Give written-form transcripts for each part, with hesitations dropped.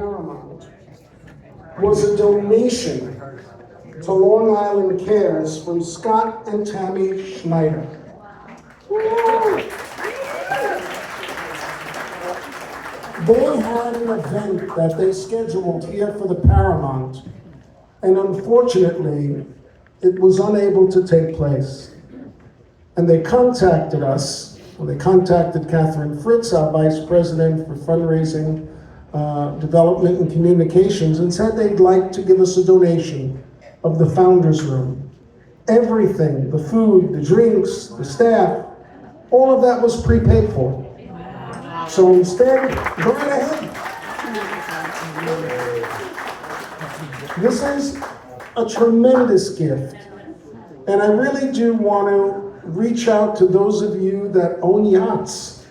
Paramount was a donation to Long Island Cares from Scott and Tammy Schneider. They had an event that they scheduled here for the Paramount, and unfortunately, it was unable to take place. And they contacted us, well, they contacted Catherine Fritz, our Vice President for Fundraising, Development and Communications, and said they'd like to give us a donation of the Founders Room. Everything, the food, the drinks, the staff, all of that was prepaid for. So instead, go right ahead. This is a tremendous gift. And I really do want to reach out to those of you that own yachts.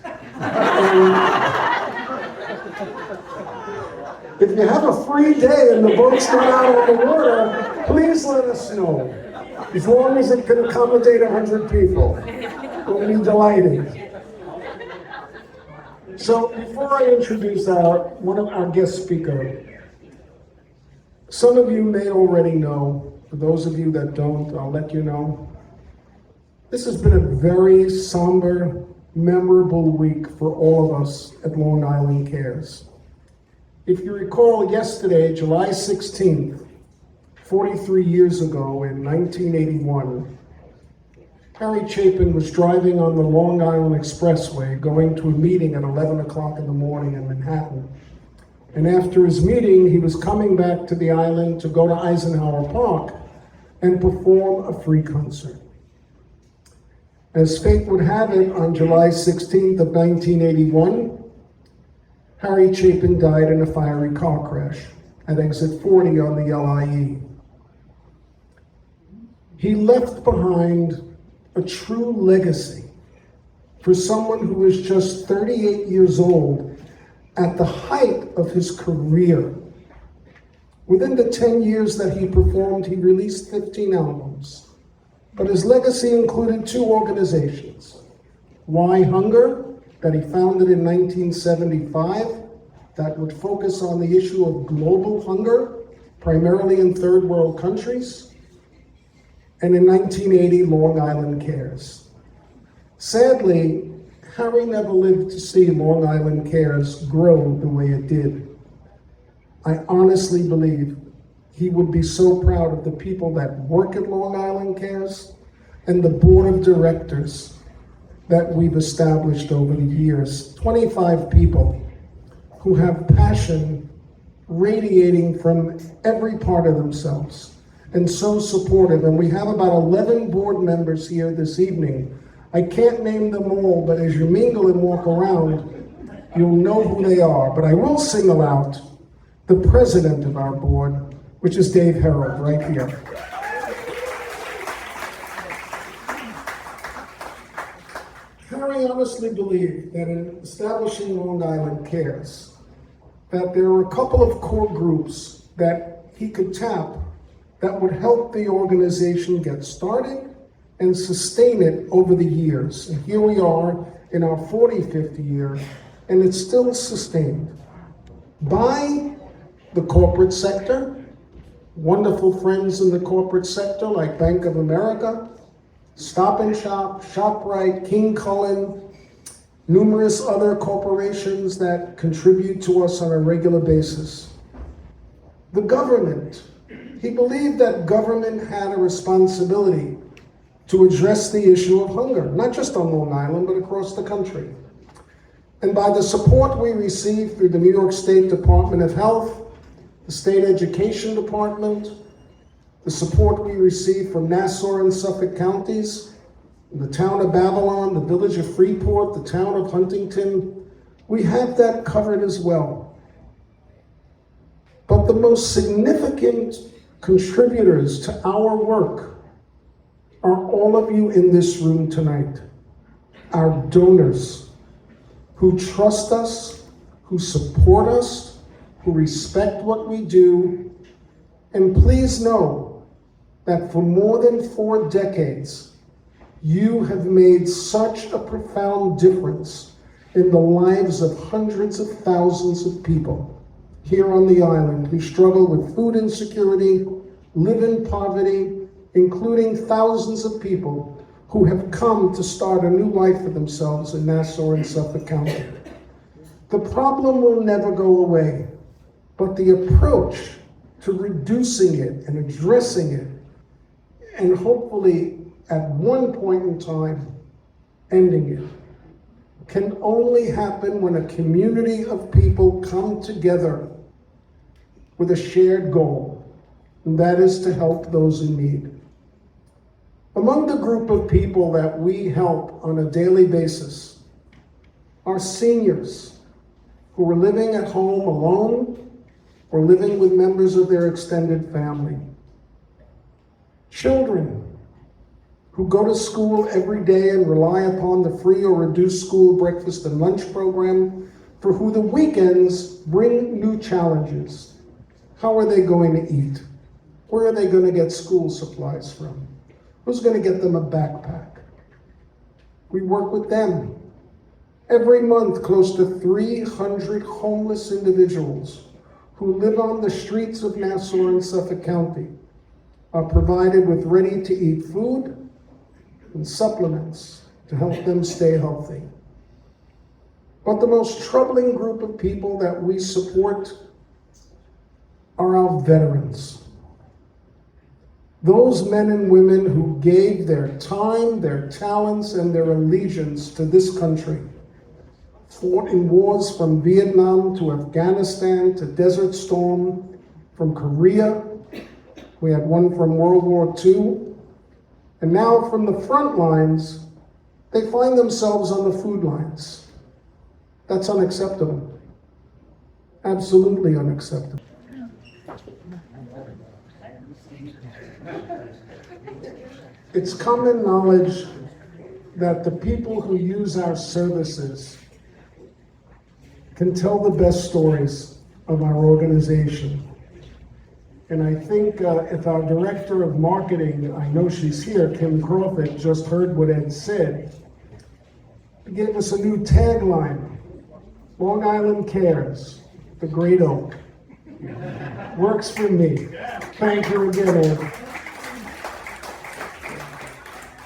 If you have a free day and the boat's not out on the water, please let us know. As long as it can accommodate 100 people, we'll be delighted. So before I introduce one of our guest speakers, some of you may already know. For those of you that don't, I'll let you know. This has been a very somber, memorable week for all of us at Long Island Cares. If you recall, yesterday, July 16th, 43 years ago in 1981, Harry Chapin was driving on the Long Island Expressway going to a meeting at 11 o'clock in the morning in Manhattan. And after his meeting, he was coming back to the island to go to Eisenhower Park and perform a free concert. As fate would have it, on July 16th of 1981, Harry Chapin died in a fiery car crash at exit 40 on the LIE. He left behind a true legacy for someone who was just 38 years old at the height of his career. Within the 10 years that he performed, he released 15 albums. But his legacy included 2 organizations. Why Hunger, that he founded in 1975, that would focus on the issue of global hunger, primarily in third world countries. And in 1980, Long Island Cares. Sadly, Harry never lived to see Long Island Cares grow the way it did. I honestly believe he would be so proud of the people that work at Long Island Cares and the board of directors that we've established over the years. 25 people who have passion radiating from every part of themselves. And so supportive. And we have about 11 board members here this evening. I can't name them all, but as you mingle and walk around, you'll know who they are. But I will single out the president of our board, which is Dave Harold, right here. Harry honestly believed that in establishing Long Island Cares, that there were a couple of core groups that he could tap that would help the organization get started and sustain it over the years. And here we are in our 45th year, and it's still sustained by the corporate sector, wonderful friends in the corporate sector like Bank of America, Stop and Shop, ShopRite, King Cullen, numerous other corporations that contribute to us on a regular basis. The government. He believed that government had a responsibility to address the issue of hunger, not just on Long Island, but across the country. And by the support we received through the New York State Department of Health, the State Education Department, the support we received from Nassau and Suffolk counties, the town of Babylon, the village of Freeport, the town of Huntington, we have that covered as well. But the most significant contributors to our work are all of you in this room tonight, our donors who trust us, who support us, who respect what we do. And please know that for more than 4 decades, you have made such a profound difference in the lives of hundreds of thousands of people. here on the island who struggle with food insecurity, live in poverty, including thousands of people who have come to start a new life for themselves in Nassau and Suffolk County. The problem will never go away, but the approach to reducing it and addressing it, and hopefully at one point in time, ending it, can only happen when a community of people come together with a shared goal, and that is to help those in need. Among the group of people that we help on a daily basis are seniors who are living at home alone or living with members of their extended family. Children who go to school every day and rely upon the free or reduced school breakfast and lunch program, for who the weekends bring new challenges. How are they going to eat? Where are they going to get school supplies from? Who's going to get them a backpack? We work with them. Every month, close to 300 homeless individuals who live on the streets of Nassau and Suffolk County are provided with ready-to-eat food and supplements to help them stay healthy. But the most troubling group of people that we support are our veterans. Those men and women who gave their time, their talents, and their allegiance to this country, fought in wars from Vietnam to Afghanistan to Desert Storm, from Korea. We had one from World War II. And now from the front lines, they find themselves on the food lines. That's unacceptable. Absolutely unacceptable. It's common knowledge that the people who use our services can tell the best stories of our organization. And I think if our director of marketing, I know she's here, Kim Crawford, just heard what Ed said, he gave us a new tagline, Long Island Cares, the Great Oak. Works for me. Thank you again, Ed.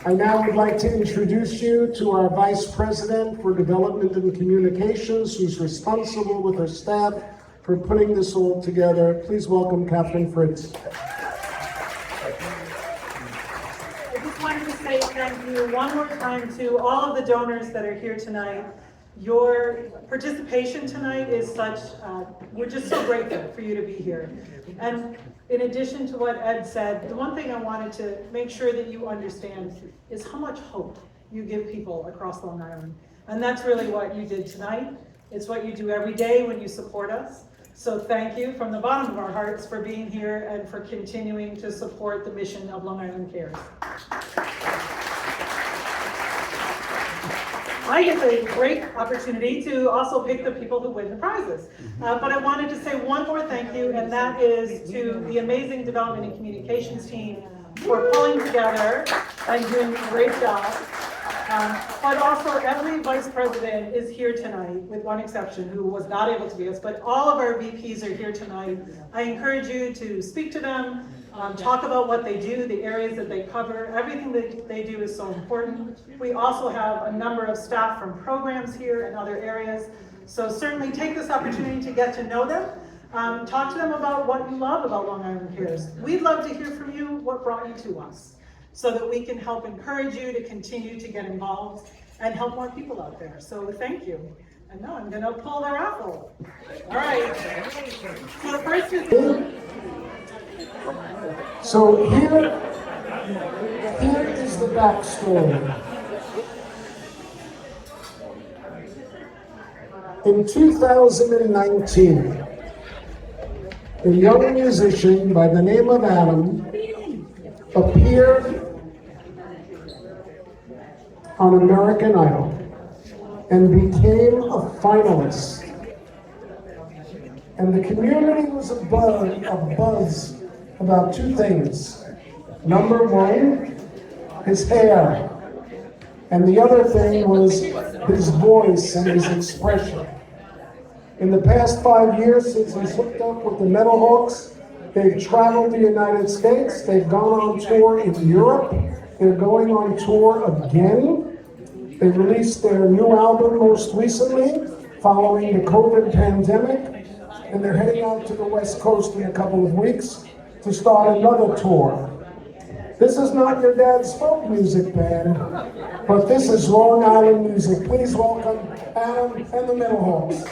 I now would like to introduce you to our Vice President for Development and Communications, who's responsible with her staff for putting this all together. Please welcome Captain Fritz. I just wanted to say thank you one more time to all of the donors that are here tonight. Your participation tonight is such, we're just so grateful for you to be here. And in addition to what Ed said, the one thing I wanted to make sure that you understand is how much hope you give people across Long Island. And that's really what you did tonight. It's what you do every day when you support us. So thank you from the bottom of our hearts for being here and for continuing to support the mission of Long Island Cares. I get a great opportunity to also pick the people who win the prizes. But I wanted to say one more thank you, and that is to the amazing development and communications team for pulling together and doing a great job. But also every vice president is here tonight, with one exception, who was not able to be us, but all of our VPs are here tonight. I encourage you to speak to them, talk about what they do, the areas that they cover. Everything that they do is so important. We also have a number of staff from programs here and other areas. So certainly take this opportunity to get to know them. Talk to them about what you love about Long Island Cares. We'd love to hear from you what brought you to us, so that we can help encourage you to continue to get involved and help more people out there. So thank you. And now I'm gonna pull the raffle. All right. So the first is... So here is the backstory. In 2019, a young musician by the name of Adam appeared on American Idol and became a finalist. And the community was abuzz about two things. Number one, his hair. And the other thing was his voice and his expression. In the past 5 years since he's hooked up with the Metalhawks, they've traveled the United States, they've gone on tour in Europe, they're going on tour again. They released their new album most recently, following the COVID pandemic, and they're heading out to the West Coast in a couple of weeks to start another tour. This is not your dad's folk music band, but this is Long Island music. Please welcome Adam and the Metalhawks.